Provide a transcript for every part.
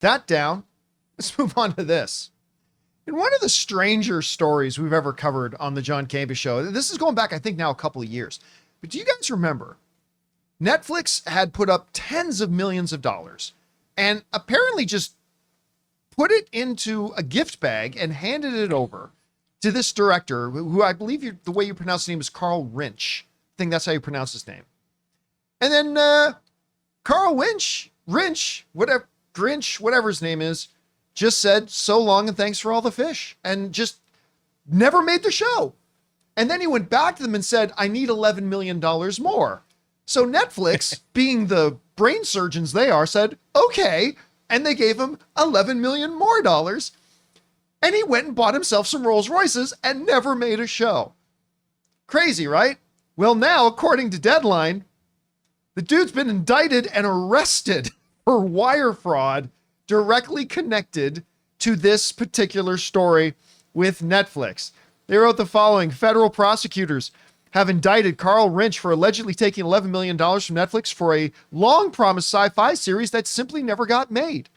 That down. Let's move on to this. In one of the stranger stories we've ever covered on the John Campea Show, this is going back, I think, now a couple of years. But do you guys remember? Netflix had put up tens of millions of dollars and apparently just put it into a gift bag and handed it over to this director, who I believe the way you pronounce his name is Carl Rinsch. I think that's how you pronounce his name. And then Carl Rinsch, whatever his name is, just said so long and thanks for all the fish and just never made the show. And then he went back to them and said, I need $11 million more. So Netflix, being the brain surgeons they are, said, okay. And they gave him $11 million more dollars. And he went and bought himself some Rolls Royces and never made a show. Crazy, right? Well, now, according to Deadline, the dude's been indicted and arrested for wire fraud directly connected to this particular story with Netflix. They wrote the following: federal prosecutors have indicted Carl Rinsch for allegedly taking $11 million from Netflix for a long-promised sci-fi series that simply never got made.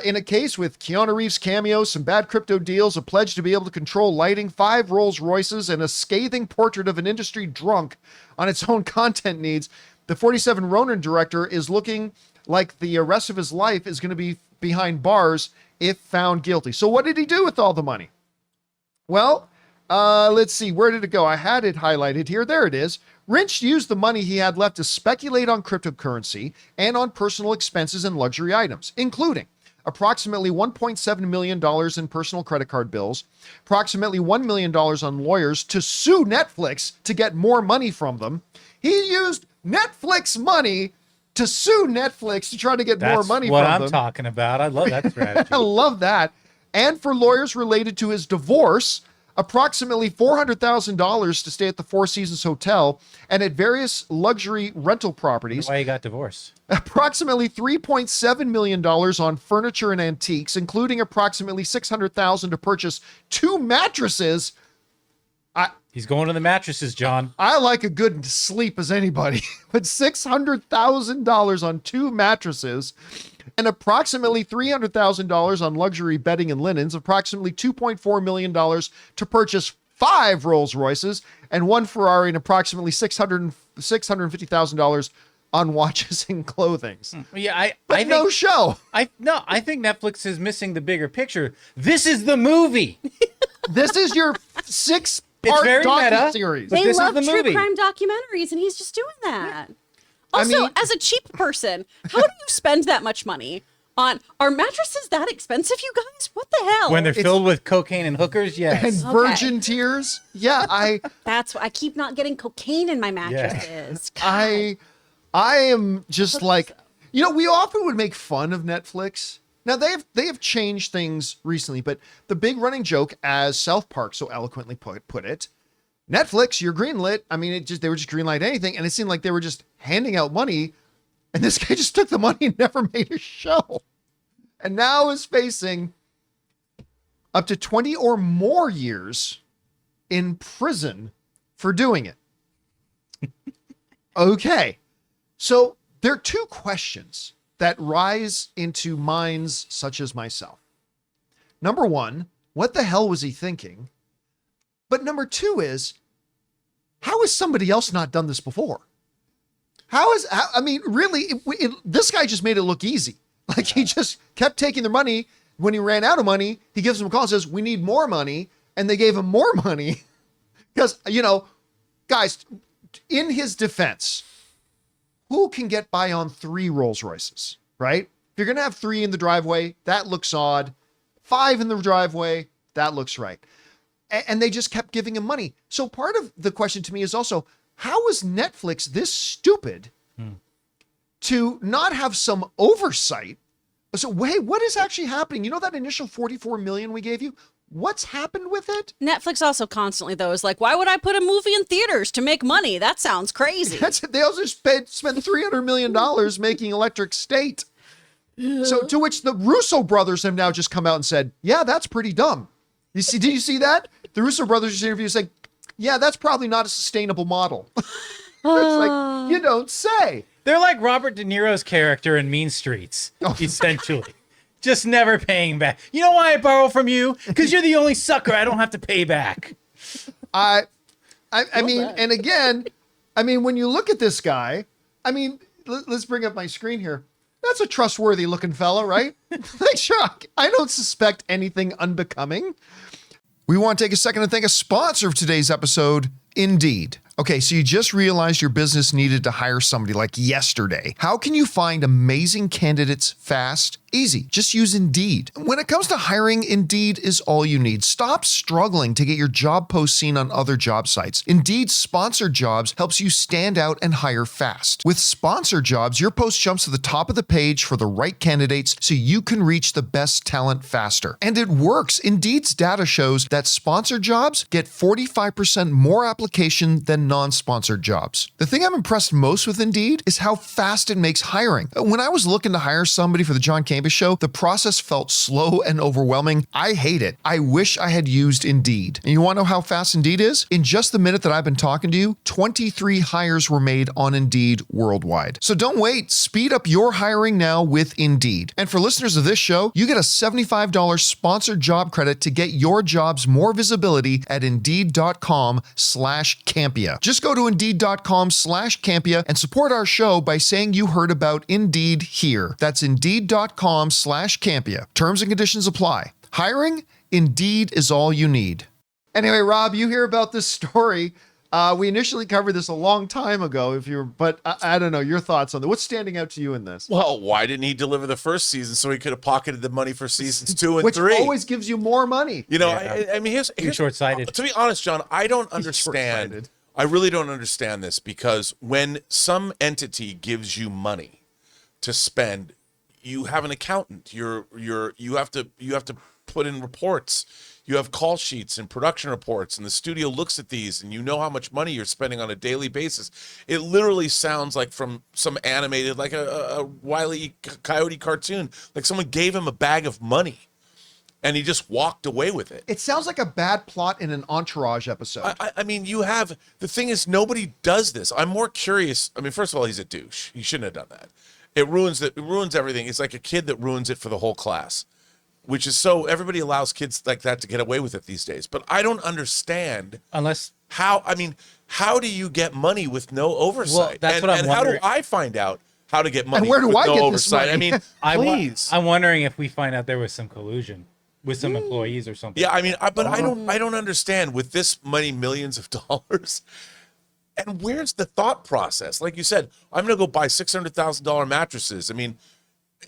In a case with Keanu Reeves cameos, some bad crypto deals, a pledge to be able to control lighting, 5 Rolls Royces, and a scathing portrait of an industry drunk on its own content needs, the 47 Ronin director is looking like the rest of his life is going to be behind bars if found guilty. So what did he do with all the money? Well, let's see. Where did it go? I had it highlighted here. There it is. Rinsch used the money he had left to speculate on cryptocurrency and on personal expenses and luxury items, including approximately $1.7 million in personal credit card bills, approximately $1 million on lawyers to sue Netflix to get more money from them. He used Netflix money to sue Netflix to try to get more money from them. That's what I'm talking about. I love that strategy. I love that. And for lawyers related to his divorce, approximately $400,000 to stay at the Four Seasons Hotel and at various luxury rental properties. Why you got divorced? Approximately $3.7 million on furniture and antiques, including approximately $600,000 to purchase 2 mattresses. He's going to the mattresses, John. I like a good sleep as anybody, but $600,000 on 2 mattresses and approximately $300,000 on luxury bedding and linens, approximately $2.4 million to purchase 5 Rolls Royces and 1 Ferrari, and approximately $650,000 on watches and clothing. Yeah, I think no show. I think Netflix is missing the bigger picture. This is the movie. This is your 6-part docuseries. They this love is the true movie. crime documentaries, and he's just doing that. Yeah. Also, as a cheap person, how do you spend that much money on? Are mattresses that expensive, you guys? What the hell? When they're filled with cocaine and hookers, yes. And virgin tears. Yeah, That's why I keep not getting cocaine in my mattresses. I am just like, we often would make fun of Netflix. Now they have changed things recently, but the big running joke, as South Park so eloquently put it, Netflix, you're greenlit. I mean, they were just greenlight anything, and it seemed like they were just handing out money, and this guy just took the money and never made a show, and now is facing up to 20 or more years in prison for doing it. Okay, so there are 2 questions that rise into minds such as myself. Number 1, what the hell was he thinking? But number 2 is, how has somebody else not done this before? This guy just made it look easy. Like, he just kept taking their money. When he ran out of money, he gives them a call and says, we need more money. And they gave him more money because, guys, in his defense, who can get by on 3 Rolls Royces, right? If you're going to have 3 in the driveway, that looks odd. 5 in the driveway, that looks right. And they just kept giving him money. So part of the question to me is also, how is Netflix this stupid to not have some oversight? So, hey, what is actually happening? You know that initial $44 million we gave you? What's happened with it? Netflix also constantly, though, is like, why would I put a movie in theaters to make money? That sounds crazy. They also spent $300 million making Electric State. So to which the Russo brothers have now just come out and said, yeah, that's pretty dumb. Did you see that? The Russo brothers interview saying, yeah, that's probably not a sustainable model. It's like, you don't say. They're like Robert De Niro's character in Mean Streets, essentially. just never paying back. You know why I borrow from you? Because you're the only sucker I don't have to pay back. I mean, and again, I mean, when you look at this guy, I mean, let's bring up my screen here. That's a trustworthy looking fella, right? Like, sure, I don't suspect anything unbecoming. We want to take a second to thank a sponsor of today's episode, Indeed. Okay, so you just realized your business needed to hire somebody like yesterday. How can you find amazing candidates fast? Easy. Just use Indeed. When it comes to hiring, Indeed is all you need. Stop struggling to get your job post seen on other job sites. Indeed's sponsored jobs helps you stand out and hire fast. With sponsored jobs, your post jumps to the top of the page for the right candidates so you can reach the best talent faster. And it works. Indeed's data shows that sponsored jobs get 45% more application than non-sponsored jobs. The thing I'm impressed most with Indeed is how fast it makes hiring. When I was looking to hire somebody for the John Campea Show, the process felt slow and overwhelming. I hate it. I wish I had used Indeed. And you want to know how fast Indeed is? In just the minute that I've been talking to you, 23 hires were made on Indeed worldwide. So don't wait. Speed up your hiring now with Indeed. And for listeners of this show, you get a $75 sponsored job credit to get your jobs more visibility at Indeed.com/Campea. Just go to Indeed.com/Campea and support our show by saying you heard about Indeed here. That's Indeed.com/Campea. Terms and conditions apply. Hiring? Indeed is all you need. Anyway, Rob, you hear about this story. We initially covered this a long time ago, but I don't know, your thoughts on that. What's standing out to you in this? Well, why didn't he deliver the first season so he could have pocketed the money for seasons 2 and 3? Which always gives you more money. You know, Yeah. I mean, here's short-sighted. To be honest, John, I don't understand. short-sighted. I really don't understand this, because when some entity gives you money to spend, you have an accountant. You have to put in reports. You have call sheets and production reports, and the studio looks at these, and you know how much money you're spending on a daily basis. It literally sounds like from some animated, like a Wile E. Coyote cartoon, like someone gave him a bag of money and he just walked away with it. It sounds like a bad plot in an Entourage episode. I mean, the thing is, nobody does this. I'm more curious. I mean, first of all, he's a douche. He shouldn't have done that. It ruins everything. It's like a kid that ruins it for the whole class, which is so everybody allows kids like that to get away with it these days. But I don't understand how do you get money with no oversight? Well, that's what I'm wondering. How do I find out how to get money And where do with I no get this oversight? money? I mean, please. I'm wondering if we find out there was some collusion with some employees or something. Yeah, I mean, I don't understand with this many millions of dollars. And where's the thought process? Like you said, I'm going to go buy $600,000 mattresses. I mean,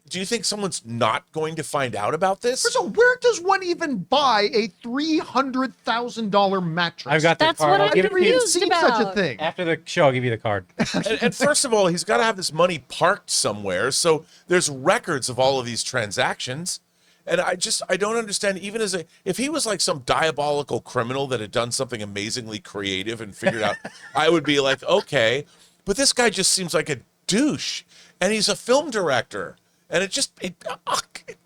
do you think someone's not going to find out about this? First of all, where does one even buy a $300,000 mattress? I've got the That's card. what I'll I'm give it to you. confused seen about. such a thing. After the show, I'll give you the card. And first of all, he's got to have this money parked somewhere. So there's records of all of these transactions. And I don't understand, even if he was like some diabolical criminal that had done something amazingly creative and figured out, I would be like, okay. But this guy just seems like a douche. And he's a film director. And it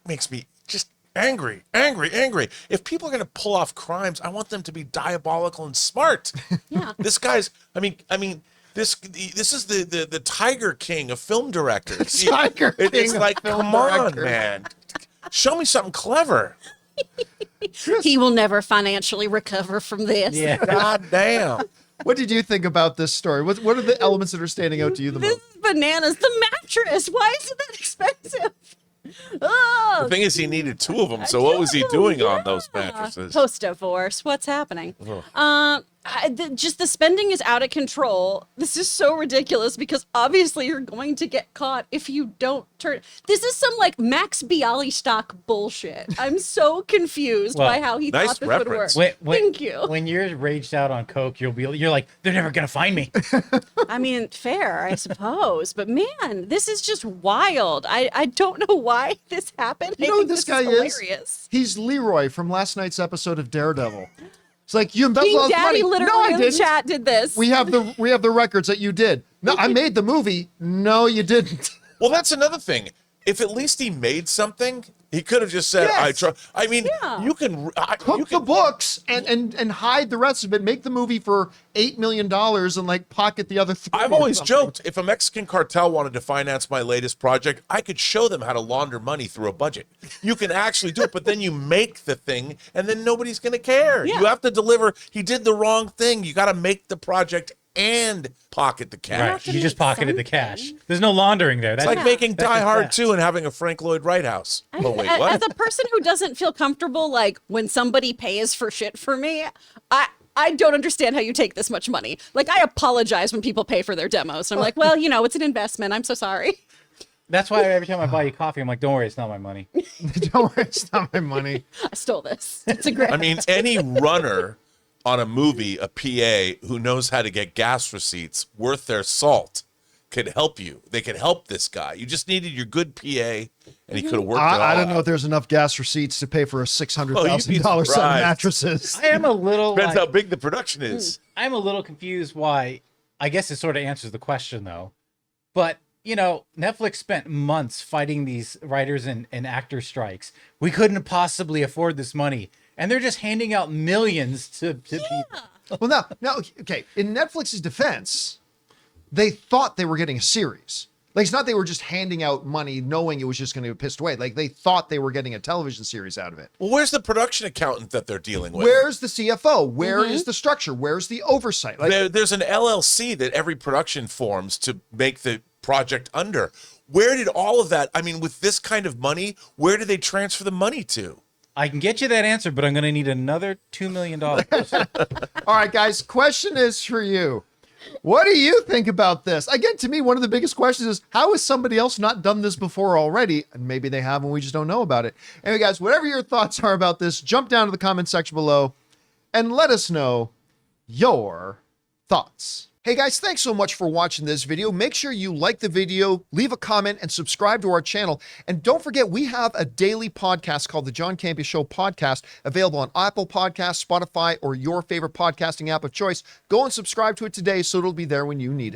makes me just angry. If people are going to pull off crimes, I want them to be diabolical and smart. Yeah. This guy's, this is the Tiger King of film directors. Tiger King It's of like, film come on, directors. man. Show me something clever. He will never financially recover from this. Yeah. God damn. What did you think about this story? What are the elements that are standing out to you the This most? is bananas. The mattress. Why is it that expensive? Oh, The thing is, he needed 2 of them. So what was he doing on those mattresses? Post-divorce. What's happening? Just the spending is out of control. This is so ridiculous because obviously you're going to get caught if you don't turn. This is some like Max Bialystock bullshit. I'm so confused Well, by how he nice thought this would work. reference. Thank you. When you're raged out on coke, you're like, they're never gonna find me. I mean, fair, I suppose. But man, this is just wild. I don't know why this happened. You I know who think this guy is? hilarious. He's Leroy from last night's episode of Daredevil. It's like, you embezzled King all this Daddy money. literally No, I in the didn't. chat did this. We have the records that you did. No, I made the movie. No, you didn't. Well, that's another thing. if at least he made something, he could have just said, Yes. I mean, Yeah. you can Cook the books and hide the rest of it. Make the movie for $8 million and like pocket the other 3. I've always joked, if a Mexican cartel wanted to finance my latest project, I could show them how to launder money through a budget. You can actually do it, but then you make the thing and then nobody's going to care. Yeah. You have to deliver. He did the wrong thing. You got to make the project and pocket the cash. Right. to You just make pocketed the something. cash. There's no laundering there. That's It's like making that's Die just Hard that. 2 and having a Frank Lloyd Wright house. Oh, wait, As what? a person who doesn't feel comfortable, like when somebody pays for shit for me, I don't understand how you take this much money. Like, I apologize when people pay for their demos. I'm like, well, it's an investment. I'm so sorry. That's why every time I buy you coffee, I'm like, don't worry, it's not my money. Don't worry, it's not my money. I stole this. It's a great. I mean, any runner on a movie, a PA who knows how to get gas receipts worth their salt could help you. They could help this guy. You just needed your good PA, and he could have worked it all I don't know out. if there's enough gas receipts to pay for a $600,000 set of surprised. mattresses. I am a little Depends like, how big the production is. I'm a little confused why. I guess it sort of answers the question though. But Netflix spent months fighting these writers and actor strikes. We couldn't possibly afford this money, and they're just handing out millions to people. Well, now, okay. In Netflix's defense, they thought they were getting a series. Like, it's not they were just handing out money knowing it was just going to be pissed away. Like, they thought they were getting a television series out of it. Well, where's the production accountant that they're dealing with? Where's the CFO? Where is the structure? Where's the oversight? Like, There's an LLC that every production forms to make the project under. Where did all of that, I mean, with this kind of money, where did they transfer the money to? I can get you that answer, but I'm going to need another $2 million. all right, guys, question is for you. What do you think about this? Again, to me, one of the biggest questions is, how has somebody else not done this before already? And maybe they have and we just don't know about it. Anyway, guys, whatever your thoughts are about this, jump down to the comment section below and let us know your thoughts. Hey guys, thanks so much for watching this video. Make sure you like the video, leave a comment, and subscribe to our channel. And don't forget, we have a daily podcast called the John Campea Show podcast, available on Apple Podcasts, Spotify, or your favorite podcasting app of choice. Go and subscribe to it today so it'll be there when you need it.